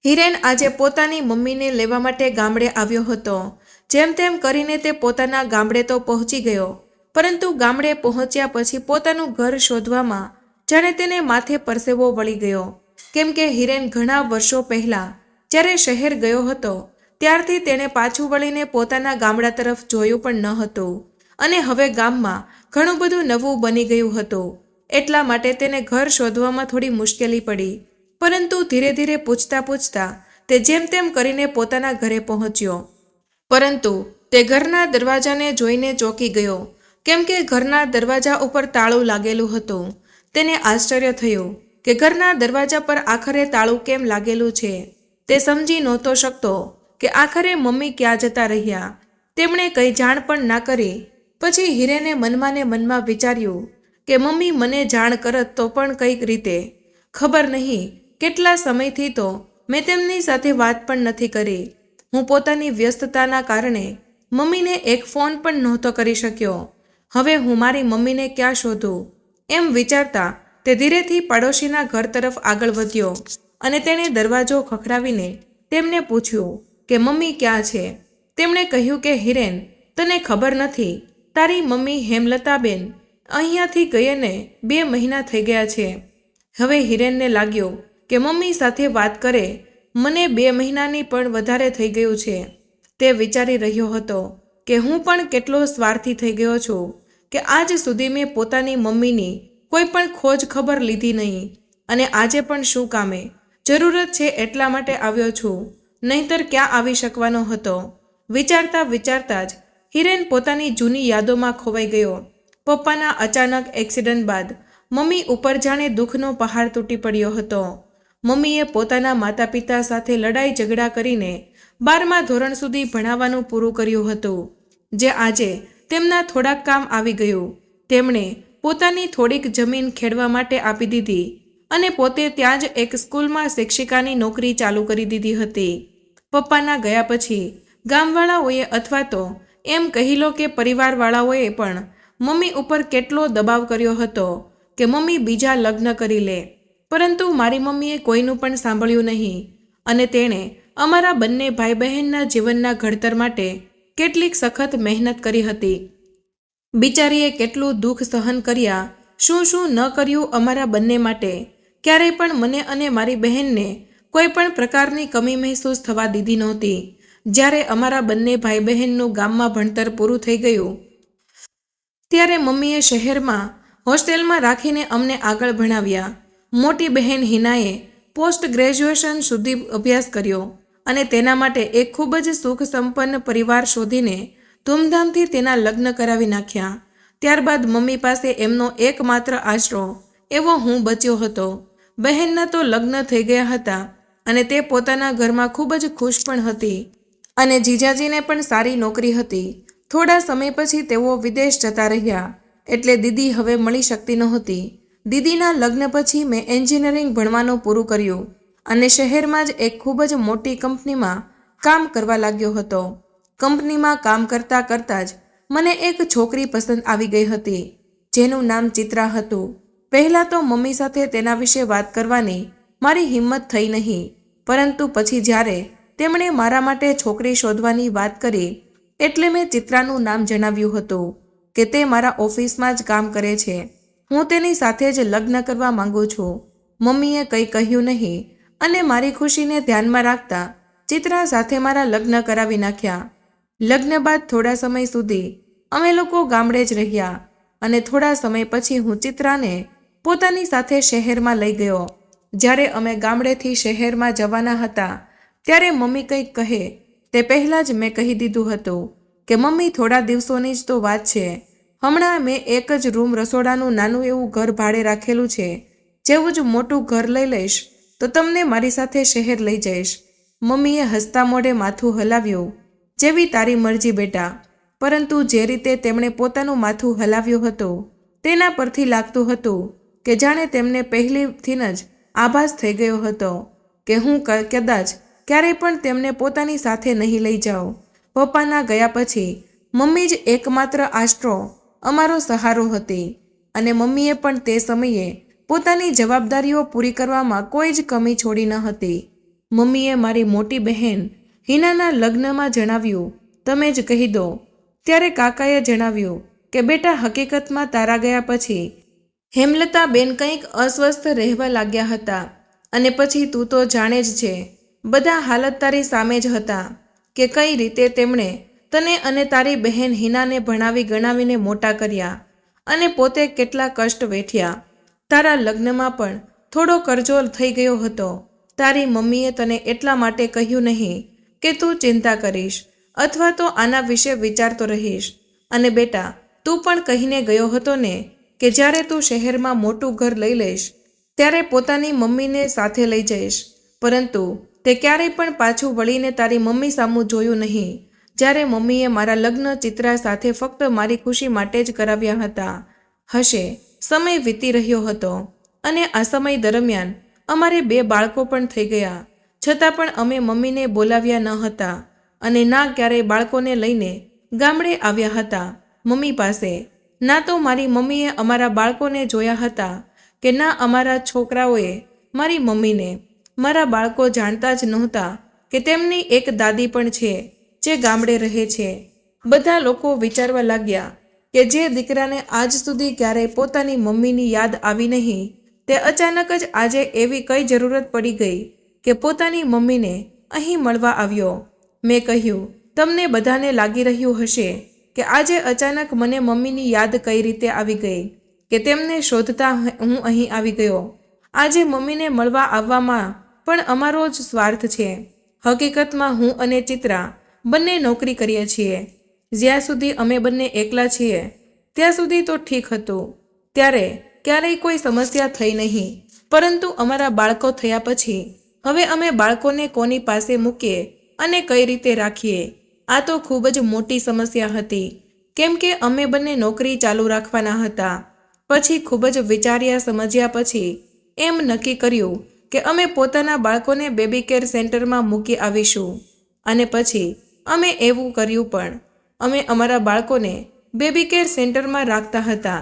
હિરેન આજે પોતાની મમ્મીને લેવા માટે ગામડે આવ્યો હતો। જેમ તેમ કરીને તે પોતાના ગામડે તો પહોંચી ગયો, પરંતુ ગામડે પહોંચ્યા પછી પોતાનું ઘર શોધવામાં જાણે તેને માથે પરસેવો વળી ગયો, કેમ કે હિરેન ઘણા વર્ષો પહેલા જ્યારે શહેર ગયો હતો ત્યારથી તેણે પાછું વળીને પોતાના ગામડા તરફ જોયું પણ ન હતું, અને હવે ગામમાં ઘણું બધું નવું બની ગયું હતું, એટલા માટે તેને ઘર શોધવામાં થોડી મુશ્કેલી પડી। પરંતુ ધીરે ધીરે પૂછતા તે જેમ તેમ કરીને પોતાના ઘરે પહોંચ્યો, પરંતુ તે ઘરના દરવાજાને જોઈને ચોંકી ગયો, કેમ કે ઘરના દરવાજા ઉપર તાળું લાગેલું હતું। તેને આશ્ચર્ય થયું કે ઘરના દરવાજા પર આખરે તાળું કેમ લાગેલું છે। તે સમજી નહોતો શકતો કે આખરે મમ્મી ક્યાં જતા રહ્યા। તેમણે કંઈ જાણ પણ ના કરી। પછી હિરેને મનમાં ને મનમાં વિચાર્યું કે મમ્મી મને જાણ કરત તો પણ કંઈક રીતે, ખબર નહીં કેટલા સમયથી તો મેં તેમની સાથે વાત પણ નથી કરી। હું પોતાની વ્યસ્તતાના કારણે મમ્મીને એક ફોન પણ નહોતો કરી શક્યો। હવે હું મારી મમ્મીને ક્યાં શોધું? એમ વિચારતા તે ધીરેથી પાડોશીના ઘર તરફ આગળ વધ્યો અને તેણે દરવાજો ખખડાવીને તેમને પૂછ્યું કે મમ્મી ક્યાં છે? તેમણે કહ્યું કે હિરેન, તને ખબર નથી, તારી મમ્મી હેમલતાબેન અહીંયાથી ગયેને 2 મહિના થઈ ગયા છે। હવે હિરેનને લાગ્યું કે મમ્મી સાથે વાત કરે મને 2 મહિનાની પણ વધારે થઈ ગયું છે। તે વિચારી રહ્યો હતો કે હું પણ કેટલો સ્વાર્થી થઈ ગયો છું કે આજ સુધી મેં પોતાની મમ્મીની કોઈ પણ ખોજ ખબર લીધી નહીં, અને આજે પણ શું કામે, જરૂરત છે એટલા માટે આવ્યો છું, નહીંતર ક્યાં આવી શકવાનો હતો। વિચારતા જ હિરેન પોતાની જૂની યાદોમાં ખોવાઈ ગયો। પપ્પાના અચાનક એક્સિડન્ટ બાદ મમ્મી ઉપર જાણે દુઃખનો પહાડ તૂટી પડ્યો હતો। મમ્મીએ પોતાના માતા પિતા સાથે લડાઈ ઝઘડા કરીને 12મા ધોરણ સુધી ભણાવવાનું પૂરું કર્યું હતું, જે આજે તેમના થોડાક કામ આવી ગયું। તેમણે પોતાની થોડીક જમીન ખેડવા માટે આપી દીધી અને પોતે ત્યાં જ એક સ્કૂલમાં શિક્ષિકાની નોકરી ચાલુ કરી દીધી હતી। પપ્પાના ગયા પછી ગામવાળાઓએ અથવા તો એમ કહી લો કે પરિવારવાળાઓએ પણ મમ્મી ઉપર કેટલો દબાવ કર્યો હતો કે મમ્મી બીજા લગ્ન કરી લે, પરંતુ મારી મમ્મીએ કોઈનું પણ સાંભળ્યું નહીં, અને તેણે અમારા બંને ભાઈ બહેનના જીવનના ઘડતર માટે કેટલીક સખત મહેનત કરી હતી। બિચારીએ કેટલું દુઃખ સહન કર્યા, શું ન કર્યું અમારા બંને માટે। ક્યારેય પણ મને અને મારી બહેનને કોઈ પણ પ્રકારની કમી મહેસૂસ થવા દીધી નહોતી। જ્યારે અમારા બંને ભાઈ બહેનનું ગામમાં ભણતર પૂરું થઈ ગયું ત્યારે મમ્મીએ શહેરમાં હોસ્ટેલમાં રાખીને અમને આગળ ભણાવ્યા। મોટી બહેન હિનાએ પોસ્ટ ગ્રેજ્યુએશન સુધી અભ્યાસ કર્યો અને તેના માટે એક ખૂબ જ સુખ સંપન્ન પરિવાર શોધીને ધૂમધામથી તેના લગ્ન કરાવી નાખ્યા। ત્યારબાદ મમ્મી પાસે એમનો એકમાત્ર આશરો એવો હું બચ્યો હતો। બહેનના તો લગ્ન થઈ ગયા હતા અને તે પોતાના ઘરમાં ખૂબ જ ખુશ પણ હતી, અને જીજાજીને પણ સારી નોકરી હતી। થોડા સમય પછી તેઓ વિદેશ જતા રહ્યા, એટલે દીદી હવે મળી શકતી નહોતી। દીદીના લગ્ન પછી મેં એન્જિનિયરિંગ ભણવાનું પૂરું કર્યું અને શહેરમાં જ એક ખૂબ જ મોટી કંપનીમાં કામ કરવા લાગ્યો હતો। કંપનીમાં કામ કરતાં જ મને એક છોકરી પસંદ આવી ગઈ હતી, જેનું નામ ચિત્રા હતું। પહેલાં તો મમ્મી સાથે તેના વિશે વાત કરવાની મારી હિંમત થઈ નહીં, પરંતુ પછી જ્યારે તેમણે મારા માટે છોકરી શોધવાની વાત કરી એટલે મેં ચિત્રાનું નામ જણાવ્યું હતું કે તે મારા ઓફિસમાં જ કામ કરે છે, હું તેની સાથે જ લગ્ન કરવા માંગુ છું। મમ્મીએ કંઈ કહ્યું નહીં અને મારી ખુશીને ધ્યાનમાં રાખતા ચિત્રા સાથે મારા લગ્ન કરાવી નાખ્યા। લગ્ન બાદ થોડા સમય સુધી અમે લોકો ગામડે જ રહ્યા, અને થોડા સમય પછી હું ચિત્રાને પોતાની સાથે શહેરમાં લઈ ગયો। જ્યારે અમે ગામડેથી શહેરમાં જવાના હતા ત્યારે મમ્મી કંઈક કહે તે પહેલાં જ મેં કહી દીધું હતું કે મમ્મી થોડા દિવસોની જ તો વાત છે, હમણાં મેં એક જ રૂમ રસોડાનું નાનું એવું ઘર ભાડે રાખેલું છે, જેવું જ મોટું ઘર લઈ લઈશ તો તમને મારી સાથે શહેર લઈ જઈશ। મમ્મીએ હસતા મોઢે માથું હલાવ્યું, જેવી તારી મરજી બેટા, પરંતુ જે રીતે તેમણે પોતાનું માથું હલાવ્યું હતું તેના પરથી લાગતું હતું કે જાણે તેમને પહેલીથી જ આભાસ થઈ ગયો હતો કે હું કદાચ ક્યારેય પણ તેમને પોતાની સાથે નહીં લઈ જાઉં। પપ્પાના ગયા પછી મમ્મી જ એકમાત્ર આશરો અમારો સહારો હતી, અને મમ્મીએ પણ તે સમયે પોતાની જવાબદારીઓ પૂરી કરવામાં કોઈ જ કમી છોડી ન હતી। મમ્મીએ મારી મોટી બહેન હિનાના લગ્નમાં જણાવ્યું, તમે જ કહી દો. ત્યારે કાકાએ જણાવ્યું કે બેટા, હકીકતમાં તારા ગયા પછી હેમલતાબેન કંઈક અસ્વસ્થ રહેવા લાગ્યા હતા અને પછી તું તો જાણે જ છે, બધા હાલત તારી સામે જ હતા કે કઈ રીતે તેમણે તને અને તારી બહેન હિનાને ભણાવી ગણાવીને મોટા કર્યા અને પોતે કેટલા કષ્ટ વેઠ્યા. તારા લગ્નમાં પણ થોડો કરજો થઈ ગયો હતો. તારી મમ્મીએ તને એટલા માટે કહ્યું નહીં કે તું ચિંતા કરીશ અથવા તો આના વિશે વિચારતો રહીશ. અને બેટા, તું પણ કહીને ગયો હતો ને કે જ્યારે તું શહેરમાં મોટું ઘર લઈ લઈશ ત્યારે પોતાની મમ્મીને સાથે લઈ જઈશ. પરંતુ તે ક્યારેય પણ પાછું વળીને તારી મમ્મી સામું જોયું નહીં. જ્યારે મમ્મીએ મારા લગ્ન ચિત્રા સાથે ફક્ત મારી ખુશી માટે જ કરાવ્યા હતા. હશે, સમય વીતી રહ્યો હતો અને આ સમય દરમિયાન અમારે 2 બાળકો પણ થઈ ગયા. છતાં પણ અમે મમ્મીને બોલાવ્યા ન હતા અને ના ક્યારેય બાળકોને લઈને ગામડે આવ્યા હતા મમ્મી પાસે. ના તો મારી મમ્મીએ અમારા બાળકોને જોયા હતા કે ના અમારા છોકરાઓએ મારી મમ્મીને. મારા બાળકો જાણતા જ નહોતા કે તેમની એક દાદી પણ છે જે ગામડે રહે છે. બધા લોકો વિચારવા લાગ્યા કે જે દીકરાને આજ સુધી ક્યારેય પોતાની મમ્મીની યાદ આવી નહીં, તે અચાનક જ આજે એવી કઈ જરૂરત પડી ગઈ કે પોતાની મમ્મીને અહીં મળવા આવ્યો. મેં કહ્યું, તમને બધાને લાગી રહ્યું હશે કે આજે અચાનક મને મમ્મીની યાદ કઈ રીતે આવી ગઈ કે તેમને શોધતા હું અહીં આવી ગયો. આજે મમ્મીને મળવા આવવામાં પણ અમારો જ સ્વાર્થ છે. હકીકતમાં હું અને ચિત્રા બંને નોકરી કરીએ છીએ. જ્યાં સુધી અમે બંને એકલા છીએ ત્યાં સુધી તો ઠીક હતું. ત્યારે ક્યારેય કોઈ સમસ્યા થઈ નહીં. પરંતુ અમારા બાળકો થયા પછી હવે અમે બાળકોને કોની પાસે મૂકીએ અને કઈ રીતે રાખીએ, આ તો ખૂબ જ મોટી સમસ્યા હતી. કેમ કે અમે બંને નોકરી ચાલુ રાખવાના હતા. પછી ખૂબ જ વિચાર્યા સમજ્યા પછી એમ નક્કી કર્યું કે અમે પોતાના બાળકોને બેબી કેર સેન્ટરમાં મૂકી આવીશું. અને પછી અમે એવું કર્યું પણ. અમે અમારા બાળકોને બેબી કેર સેન્ટરમાં રાખતા હતા.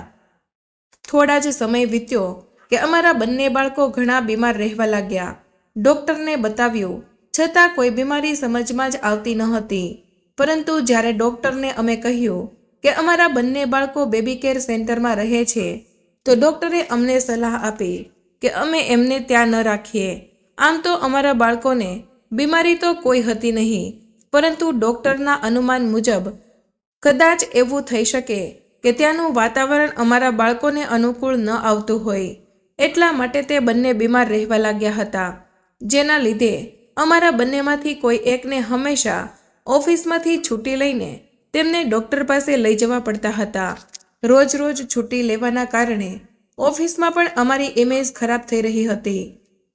થોડા જ સમય વીત્યો કે અમારા બંને બાળકો ઘણા બીમાર રહેવા લાગ્યા. ડૉક્ટરને બતાવ્યું છતાં કોઈ બીમારી સમજમાં જ આવતી ન હતી. પરંતુ જ્યારે ડૉક્ટરને અમે કહ્યું કે અમારા બંને બાળકો બેબી કેર સેન્ટરમાં રહે છે તો ડૉક્ટરે અમને સલાહ આપી કે અમે એમને ત્યાં ન રાખીએ. આમ તો અમારા બાળકોને બીમારી તો કોઈ હતી નહીં, પરંતુ ડૉક્ટરના અનુમાન મુજબ કદાચ એવું થઈ શકે કે ત્યાંનું વાતાવરણ અમારા બાળકોને અનુકૂળ ન આવતું હોય. એટલા માટે તે બંને બીમાર રહેવા લાગ્યા હતા, જેના લીધે અમારા બંનેમાંથી કોઈ એકને હંમેશા ઓફિસમાંથી છૂટી લઈને તેમને ડૉક્ટર પાસે લઈ જવા પડતા હતા. રોજ રોજ છૂટી લેવાના કારણે ઓફિસમાં પણ અમારી ઇમેજ ખરાબ થઈ રહી હતી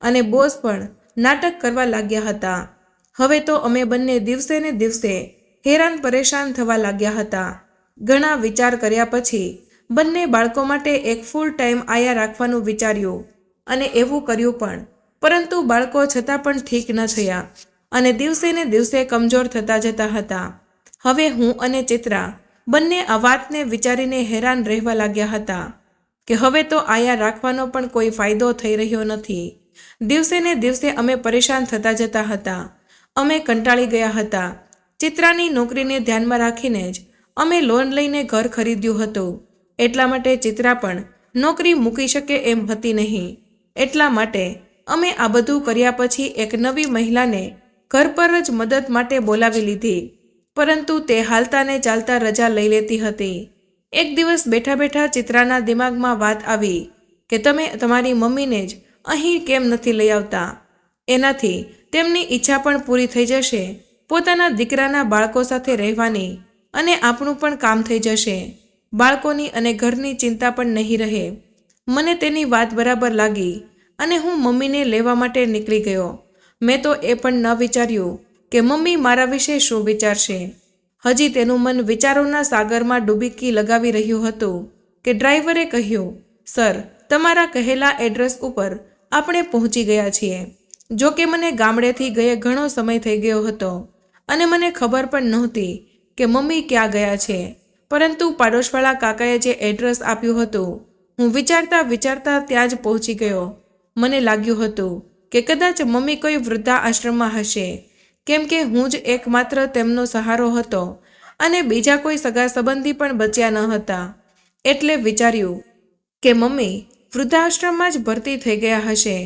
અને બોસ પણ નાટક કરવા લાગ્યા હતા. હવે તો અમે બંને દિવસે ને દિવસે હેરાન પરેશાન થવા લાગ્યા હતા. ઘણા વિચાર કર્યા પછી બંને બાળકો માટે એક ફૂલ ટાઈમ આયા રાખવાનું વિચાર્યું અને એવું કર્યું પણ. પરંતુ બાળકો છતાં પણ ઠીક ન થયા અને દિવસે ને દિવસે કમજોર થતા જતા હતા. હવે હું અને ચિત્રા બંને આ વાતને વિચારીને હેરાન રહેવા લાગ્યા હતા કે હવે તો આયા રાખવાનો પણ કોઈ ફાયદો થઈ રહ્યો નથી. દિવસે ને દિવસે અમે પરેશાન થતા જતા હતા. અમે કંટાળી ગયા હતા. ચિત્રાની નોકરીને ધ્યાનમાં રાખીને જ અમે લોન લઈને ઘર ખરીદ્યું હતું. એટલા માટે ચિત્રા પણ નોકરી મૂકી શકે એમ હતી નહીં. એટલા માટે અમે આ બધું કર્યા પછી એક નવી મહિલાને ઘર પર જ મદદ માટે બોલાવી લીધી. પરંતુ તે હાલતા ને ચાલતા રજા લઈ લેતી હતી. એક દિવસ બેઠા બેઠા ચિત્રાના દિમાગમાં વાત આવી કે તમે તમારી મમ્મીને જ અહીં કેમ નથી લઈ આવતા? એનાથી તેમની ઈચ્છા પણ પૂરી થઈ જશે પોતાના દીકરાના બાળકો સાથે રહેવાની અને આપણું પણ કામ થઈ જશે. બાળકોની અને ઘરની ચિંતા પણ નહીં રહે. મને તેની વાત બરાબર લાગી અને હું મમ્મીને લેવા માટે નીકળી ગયો. મેં તો એ પણ ન વિચાર્યું કે મમ્મી મારા વિશે શું વિચારશે. હજી તેનું મન વિચારોના સાગરમાં ડૂબકી લગાવી રહ્યું હતું કે ડ્રાઈવરે કહ્યું, સર, તમારા કહેલા એડ્રેસ ઉપર આપણે પહોંચી ગયા છીએ. જો કે મને ગામડેથી ગયે ઘણો સમય થઈ ગયો હતો અને મને ખબર પણ નહોતી કે મમ્મી ક્યાં ગયા છે. પરંતુ પાડોશવાળા કાકાએ જે એડ્રેસ આપ્યું હતું, હું વિચારતા વિચારતા ત્યાં જ પહોંચી ગયો. મને લાગ્યું હતું કે કદાચ મમ્મી કોઈ વૃદ્ધા આશ્રમમાં હશે, કેમ કે હું જ એકમાત્ર તેમનો સહારો હતો અને બીજા કોઈ સગા સંબંધી પણ બચ્યા ન હતા. એટલે વિચાર્યું કે મમ્મી વૃદ્ધાશ્રમમાં જ ભરતી થઈ ગયા હશે.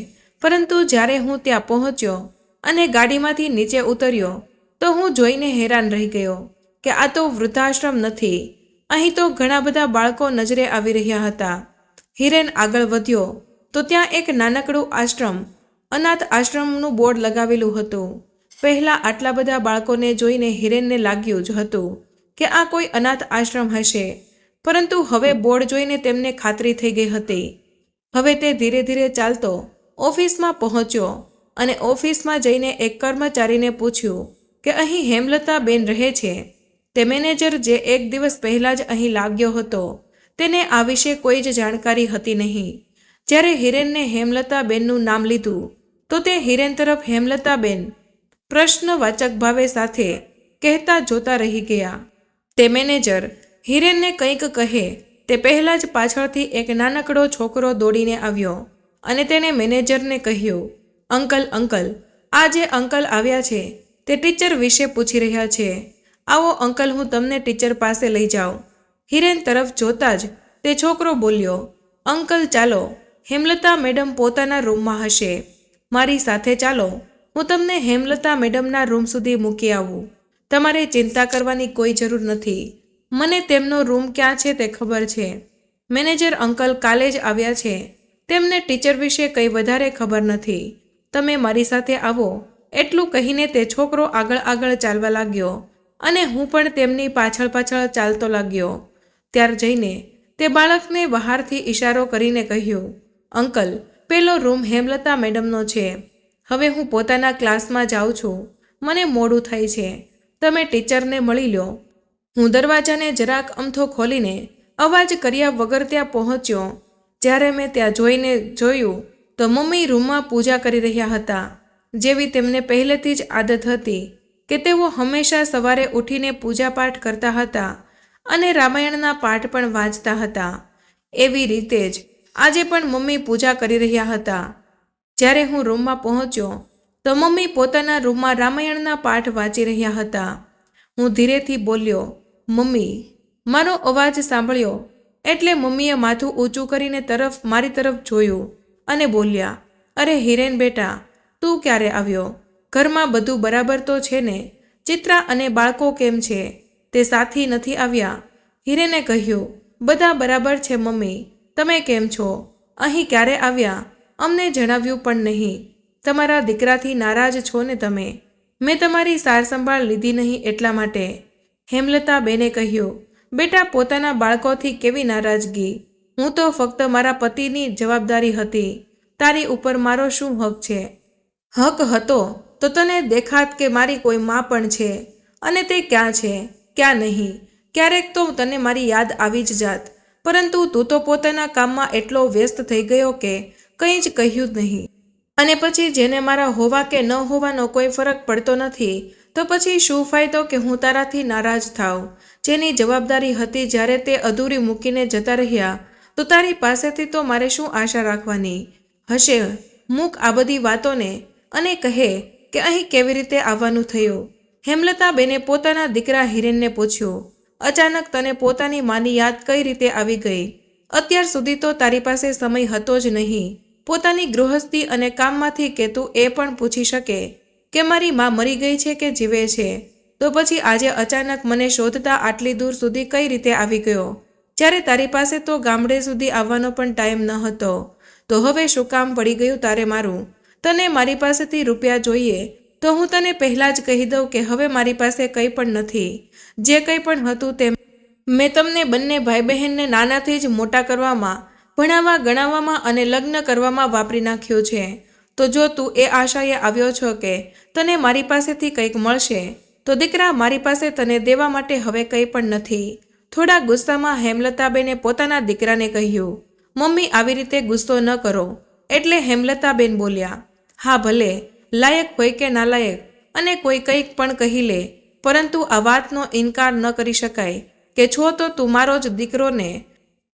પરંતુ જ્યારે હું ત્યાં પહોંચ્યો અને ગાડીમાંથી નીચે ઉતર્યો તો હું જોઈને હેરાન રહી ગયો કે આ તો વૃદ્ધાશ્રમ નથી. અહીં તો ઘણા બધા બાળકો નજરે આવી રહ્યા હતા. હિરેન આગળ વધ્યો તો ત્યાં એક નાનકડું આશ્રમ, અનાથ આશ્રમનું બોર્ડ લગાવેલું હતું. પહેલાં આટલા બધા બાળકોને જોઈને હિરેનને લાગ્યું જ હતું કે આ કોઈ અનાથ આશ્રમ હશે, પરંતુ હવે બોર્ડ જોઈને તેમને ખાતરી થઈ ગઈ હતી. હવે તે ધીરે ધીરે ચાલતો ઓફિસમાં પહોંચ્યો અને ઓફિસમાં જઈને એક કર્મચારીને પૂછ્યું કે અહીં હેમલતાબેન રહે છે. તે મેનેજર જે એક દિવસ પહેલાં જ અહીં લાગ્યો હતો તેને આ વિશે કોઈ જ જાણકારી હતી નહીં. જ્યારે હિરેનને હેમલતાબેનનું નામ લીધું તો તે હિરેન તરફ હેમલતાબેન પ્રશ્નવાચક ભાવે સાથે કહેતા જોતા રહી ગયા. તે મેનેજર હિરેનને કંઈક કહે તે પહેલાં જ પાછળથી એક નાનકડો છોકરો દોડીને આવ્યો અને તેણે મેનેજરને કહ્યું, અંકલ અંકલ, આ જે અંકલ આવ્યા છે તે ટીચર વિશે પૂછી રહ્યા છે. આવો અંકલ, હું તમને ટીચર પાસે લઈ જાઉં. હિરેન તરફ જોતા જ તે છોકરો બોલ્યો, અંકલ ચાલો, હેમલતા મેડમ પોતાના રૂમમાં હશે. મારી સાથે ચાલો, હું તમને હેમલતા મેડમના રૂમ સુધી મૂકી આવું. તમારે ચિંતા કરવાની કોઈ જરૂર નથી. મને તેમનો રૂમ ક્યાં છે તે ખબર છે. મેનેજર અંકલ કાલે જ આવ્યા છે. તેમને ટીચર વિશે કંઈ વધારે ખબર નથી. તમે મારી સાથે આવો. એટલું કહીને તે છોકરો આગળ આગળ ચાલવા લાગ્યો અને હું પણ તેમની પાછળ પાછળ ચાલતો લાગ્યો. ત્યાર જઈને તે બાળકને બહારથી ઇશારો કરીને કહ્યું, અંકલ, પેલો રૂમ હેમલતા મેડમનો છે. હવે હું પોતાના ક્લાસમાં જાઉં છું. મને મોડું થાય છે. તમે ટીચરને મળી લો. હું દરવાજાને જરાક અમથો ખોલીને અવાજ કર્યા વગર ત્યાં પહોંચ્યો. જ્યારે મેં ત્યાં જોયું તો મમ્મી રૂમમાં પૂજા કરી રહ્યા હતા. જેવી તેમને પહેલેથી જ આદત હતી કે તેઓ હંમેશા સવારે ઉઠીને પૂજાપાઠ કરતા હતા અને રામાયણના પાઠ પણ વાંચતા હતા. એવી રીતે જ આજે પણ મમ્મી પૂજા કરી રહ્યા હતા. જ્યારે હું રૂમમાં પહોંચ્યો તો મમ્મી પોતાના રૂમમાં રામાયણના પાઠ વાંચી રહ્યા હતા. હું ધીરેથી બોલ્યો, મમ્મી. મારો અવાજ સાંભળ્યો એટલે મમ્મીએ માથું ઊંચું કરીને મારી તરફ જોયું અને બોલ્યા, અરે હિરેન બેટા, તું ક્યારે આવ્યો? ઘરમાં બધું બરાબર તો છે ને? ચિત્રા અને બાળકો કેમ છે? તે સાથી નથી આવ્યા? હિરેને કહ્યું, બધા બરાબર છે મમ્મી. તમે કેમ છો? અહીં ક્યારે આવ્યા? અમને જણાવ્યું પણ નહીં. તમારા દીકરાથી નારાજ છો ને તમે? મેં તમારી સાર સંભાળ લીધી નહીં એટલા માટે. હેમલતાબેને કહ્યું, બેટા, પોતાના બાળકોથી કેવી નારાજગી? હું તો ફક્ત મારા પતિની જવાબદારી હતી. તારી ઉપર મારો શું હક છે? હક હતો તો તને દેખાત કે મારી કોઈ માં પણ છે અને તે ક્યાં છે, ક્યાં નહીં. ક્યારેક તો તને મારી યાદ આવી જ જાત, પરંતુ તું તો પોતાના કામમાં એટલો વ્યસ્ત થઈ ગયો કે કંઈ જ કહ્યું જ નહીં. અને પછી જેને મારા હોવા કે ન હોવાનો કોઈ ફરક પડતો નથી, તો પછી શું ફાયદો કે હું તારાથી નારાજ થાઉં? જેની જવાબદારી હતી જ્યારે તે અધૂરી મૂકીને જતા રહ્યા, તો તારી પાસેથી તો મારે શું આશા રાખવાની હશે? મૂક આ બધી વાતોને અને કહે કે અહીં કેવી રીતે આવવાનું થયું. હેમલતાબેને પોતાના દીકરા હિરેનને પૂછ્યું, અચાનક તને પોતાની માની યાદ કઈ રીતે આવી ગઈ? અત્યાર સુધી તો તારી પાસે સમય હતો જ નહીં પોતાની ગૃહસ્થી અને કામમાંથી કે તું એ પણ પૂછી શકે કે મારી માં મરી ગઈ છે કે જીવે છે. તો પછી આજે અચાનક મને શોધતા આટલી દૂર સુધી કઈ રીતે આવી ગયો? જ્યારે તારી પાસે તો ગામડે સુધી આવવાનો પણ ટાઈમ ન હતો. તો હવે શું કામ પડી ગયું તારે મારું? તને મારી પાસેથી રૂપિયા જોઈએ તો હું તને પહેલાં જ કહી દઉં કે હવે મારી પાસે કંઈ પણ નથી. જે કંઈ પણ હતું તે મેં તમને બંને ભાઈ બહેનને નાનાથી જ મોટા કરવામાં, ભણાવવા ગણાવવામાં અને લગ્ન કરવામાં વાપરી નાખ્યું છે. તો જો તું એ આશાએ આવ્યો છો કે તને મારી પાસેથી કંઈક મળશે, તો દીકરા, મારી પાસે તને દેવા માટે હવે કંઈ પણ નથી. થોડા ગુસ્સામાં હેમલતાબેને પોતાના દીકરાને કહ્યું, મમ્મી, આવી રીતે ગુસ્સો ન કરો. એટલે હેમલતાબેન બોલ્યા, હા ભલે, લાયક હોય કે નાલાયક અને કોઈ કંઈક પણ કહી લે, પરંતુ આ વાતનો ઇનકાર ન કરી શકાય કે છો તો તું મારો જ દીકરો ને.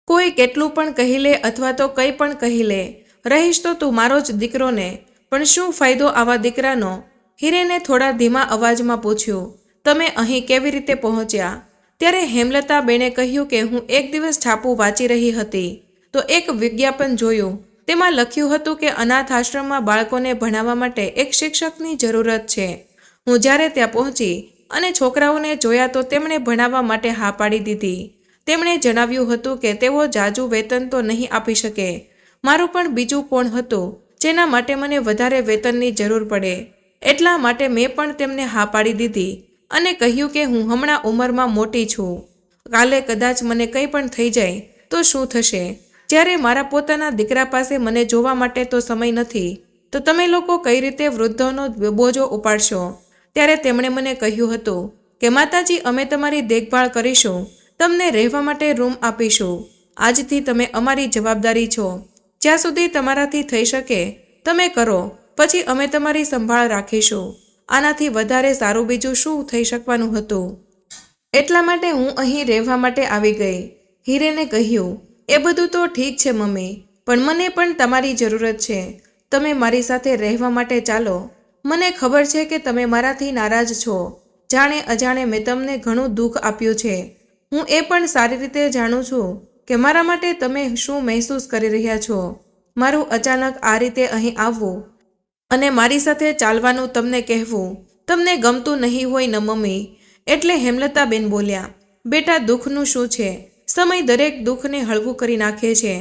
કોઈ કેટલું પણ કહી લે અથવા તો કંઈ પણ કહી લે, રહીશ તો તું મારો જ દીકરો ને. પણ શું ફાયદો આવા દીકરાનો? હિરેને થોડા ધીમા અવાજમાં પૂછ્યું, તમે અહીં કેવી રીતે પહોંચ્યા? ત્યારે હેમલતાબેને કહ્યું કે હું એક દિવસ છાપું વાંચી રહી હતી તો એક વિજ્ઞાપન જોયું. તેમાં લખ્યું હતું કે અનાથ આશ્રમમાં બાળકોને ભણાવવા માટે એક શિક્ષકની જરૂરત છે. હું જ્યારે ત્યાં પહોંચી અને છોકરાઓને જોયા તો તેમણે ભણાવવા માટે હા પાડી દીધી. તેમણે જણાવ્યું હતું કે તેઓ જાજુ વેતન તો નહીં આપી શકે. મારું પણ બીજું કોણ હતું જેના માટે મને વધારે વેતનની જરૂર પડે. એટલા માટે મેં પણ તેમને હા પાડી દીધી અને કહ્યું કે હું હમણાં ઉંમરમાં મોટી છું. કાલે કદાચ મને કંઈ પણ થઈ જાય તો શું થશે? જ્યારે મારા પોતાના દીકરા પાસે મને જોવા માટે તો સમય નથી તો તમે લોકો કઈ રીતે વૃદ્ધોનો બોજો ઉપાડશો? ત્યારે તેમણે મને કહ્યું હતું કે માતાજી, અમે તમારી દેખભાળ કરીશું, તમને રહેવા માટે રૂમ આપીશું. આજથી તમે અમારી જવાબદારી છો. જ્યાં સુધી તમારાથી થઈ શકે તમે કરો, પછી અમે તમારી સંભાળ રાખીશું. આનાથી વધારે સારું બીજું શું થઈ શકવાનું હતું? એટલા માટે હું અહીં રહેવા માટે આવી ગઈ. હિરેને કહ્યું, એ બધું તો ઠીક છે મમ્મી, પણ મને પણ તમારી જરૂરત છે. તમે મારી સાથે રહેવા માટે ચાલો. મને ખબર છે કે તમે મારાથી નારાજ છો. જાણે અજાણે મેં તમને ઘણું દુઃખ આપ્યું છે. હું એ પણ સારી રીતે જાણું છું કે મારા માટે તમે શું મહેસૂસ કરી રહ્યા છો. મારું અચાનક આ રીતે અહીં આવવું અને મારી સાથે ચાલવાનું તમને કહેવું તમને ગમતું નહીં હોય ને મમ્મી? એટલે હેમલતાબેન બોલ્યા, બેટા, દુઃખનું શું છે? સમય દરેક દુઃખને હળવું કરી નાખે છે.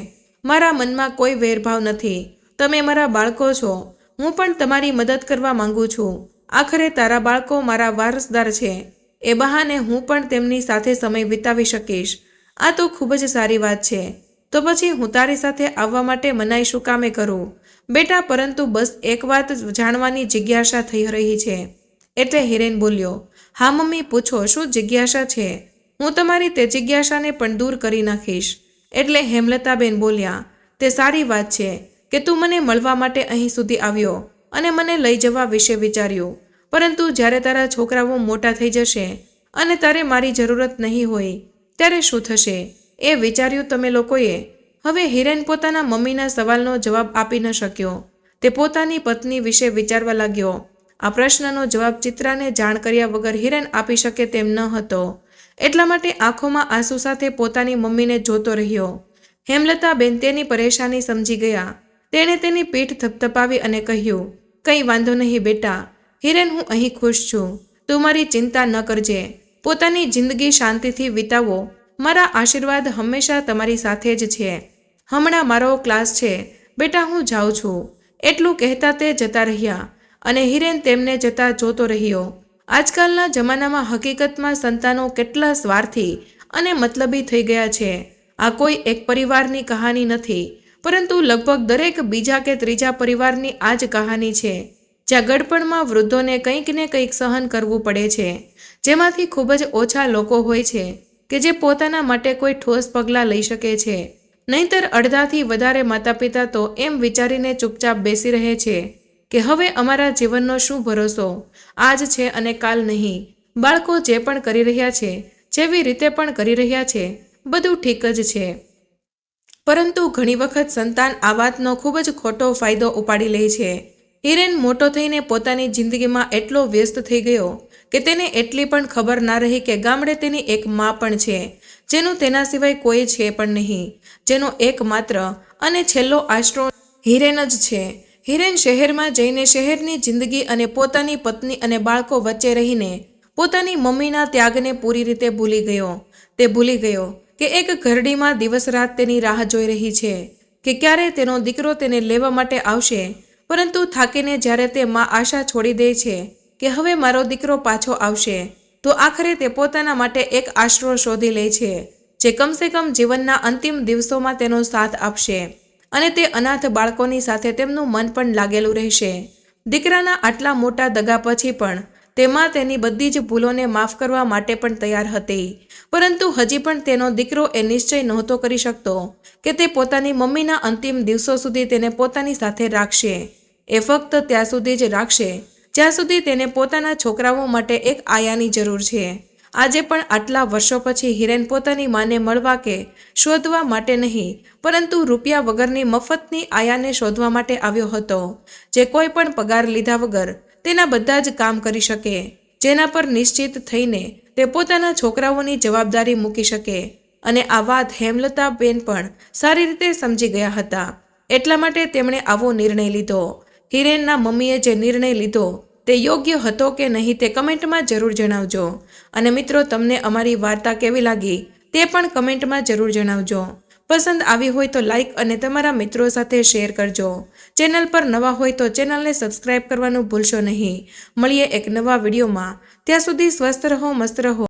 મારા મનમાં કોઈ વેરભાવ નથી. તમે મારા બાળકો છો. હું પણ તમારી મદદ કરવા માંગુ છું. આખરે તારા બાળકો મારા વારસદાર છે. એ બહાને હું પણ તેમની સાથે સમય વિતાવી શકીશ. આ તો ખૂબ જ સારી વાત છે. તો પછી હું તારી સાથે આવવા માટે મનાઈ શું કામે કરું? બેટા, પરંતુ બસ એક વાત જાણવાની જિજ્ઞાસા થઈ રહી છે. એટલે હિરેન બોલ્યો, હા મમ્મી, પૂછો, શું જિજ્ઞાસા છે? હું તમારી તે જિજ્ઞાસાને પણ દૂર કરી નાખીશ. એટલે હેમલતાબેન બોલ્યા, તે સારી વાત છે કે તું મને મળવા માટે અહીં સુધી આવ્યો અને મને લઈ જવા વિશે વિચાર્યું. પરંતુ જ્યારે તારા છોકરાઓ મોટા થઈ જશે અને તારે મારી જરૂરત નહીં હોય ત્યારે શું થશે એ વિચાર્યું તમે લોકોએ? હવે હિરેન પોતાના મમ્મીના સવાલનો જવાબ આપી ન શક્યો. તે પોતાની પત્ની વિશે વિચારવા લાગ્યો. આ પ્રશ્નનો જવાબ ચિત્રાને જાણ કર્યા વગર હિરેન આપી શકે તેમ ન હતો. એટલા માટે આંખોમાં આંસુ સાથે પોતાની મમ્મીને જોતો રહ્યો. હેમલતાબેન તેની પરેશાની સમજી ગયા. તેણે તેની પીઠ થપથપાવી અને કહ્યું, કંઈ વાંધો નહીં બેટા. હિરેન, હું અહીં ખુશ છું. તું મારી ચિંતા ન કરજે. પોતાની જિંદગી શાંતિથી વિતાવો. મારા આશીર્વાદ હંમેશા તમારી સાથે જ છે. હમણાં મારો ક્લાસ છે બેટા, હું જાઉં છું. એટલું કહેતા તે જતા રહ્યા અને હિરેન તેમને જતા જોતો રહ્યો. આજકાલના જમાનામાં હકીકતમાં સંતાનો કેટલા સ્વાર્થી અને મતલબી થઈ ગયા છે. આ કોઈ એક પરિવારની કહાની નથી, પરંતુ લગભગ દરેક બીજા કે ત્રીજા પરિવારની આ જ કહાની છે, જ્યાં ગડપણમાં વૃદ્ધોને કંઈક ને કંઈક સહન કરવું પડે છે. જેમાંથી ખૂબ જ ઓછા લોકો હોય છે કે જે પોતાના માટે કોઈ ઠોસ પગલાં લઈ શકે છે. નહીંતર અડધાથી વધારે માતા પિતા તો એમ વિચારીને ચૂપચાપ બેસી રહે છે કે હવે અમારા જીવનનો શું ભરોસો? આજ છે અને કાલ નહીં. બાળકો જે પણ કરી રહ્યા છે, જેવી રીતે પણ કરી રહ્યા છે, બધું ઠીક જ છે. પરંતુ ઘણી વખત સંતાન આ વાતનો ખૂબ જ ખોટો ફાયદો ઉપાડી લે છે. હિરેન મોટો થઈને પોતાની જિંદગીમાં એટલો વ્યસ્ત થઈ ગયો કે તેને એટલી પણ ખબર ના રહી કે ગામડે તેની એક મા પણ છે, જેનું તેના સિવાય કોઈ છે પણ નહીં, જેનો એકમાત્ર અને છેલ્લો આશરો હિરેન જ છે. હિરેન શહેરમાં જઈને શહેરની જિંદગી અને પોતાની પત્ની અને બાળકો વચ્ચે રહીને પોતાની મમ્મીના ત્યાગને પૂરી રીતે ભૂલી ગયો. તે ભૂલી ગયો કે એક ઘરડીમાં દિવસ રાત તેની રાહ જોઈ રહી છે કે ક્યારે તેનો દીકરો તેને લેવા માટે આવશે. પરંતુ થાકીને જ્યારે તે મા આશા છોડી દે છે કે હવે મારો દીકરો પાછો આવશે, તો આખરે તે પોતાના માટે એક આશરો શોધી લે છે જે કમસે કમ જીવનના અંતિમ દિવસોમાં તેનો સાથ આપશે અને તે અનાથ બાળકોની સાથે તેમનું મન પણ લાગેલું રહેશે. દીકરાના આટલા મોટા દગા પછી પણ તેમાં તેની બધી જ ભૂલોને માફ કરવા માટે પણ તૈયાર હતી. પરંતુ હજી પણ તેનો દીકરો એ નિશ્ચય નહોતો કરી શકતો કે તે પોતાની મમ્મીના અંતિમ દિવસો સુધી તેને પોતાની સાથે રાખશે. એ ફક્ત ત્યાં સુધી જ રાખશે જ્યાં સુધી તેને પોતાના છોકરાઓ માટે એક આયાની જરૂર છે. આજે પણ આટલા વર્ષો પછી હિરેન પોતાની માને મળવા કે શોધવા માટે નહીં, પરંતુ રૂપિયા વગરની મફતની આયાને શોધવા માટે આવ્યો હતો, જે કોઈ પણ પગાર લીધા વગર તેના બધા જ કામ કરી શકે, જેના પર નિશ્ચિત થઈને તે પોતાના છોકરાઓની જવાબદારી મૂકી શકે. અને આ વાત હેમલતાબેન પણ સારી રીતે સમજી ગયા હતા. એટલા માટે તેમણે આવો નિર્ણય લીધો. હિરેનના મમ્મીએ જે નિર્ણય લીધો તે યોગ્ય હતો કે નહીં તે કમેન્ટમાં જરૂર જણાવજો. અને મિત્રો, તમને અમારી વાર્તા કેવી લાગી તે પણ કમેન્ટમાં જરૂર જણાવજો. પસંદ આવી હોય તો લાઈક અને તમારા મિત્રો સાથે શેર કરજો. ચેનલ પર નવા હોય તો ચેનલને સબસ્ક્રાઇબ કરવાનું ભૂલશો નહીં. મળીએ એક નવા વિડીયોમાં. ત્યાં સુધી સ્વસ્થ રહો, મસ્ત રહો.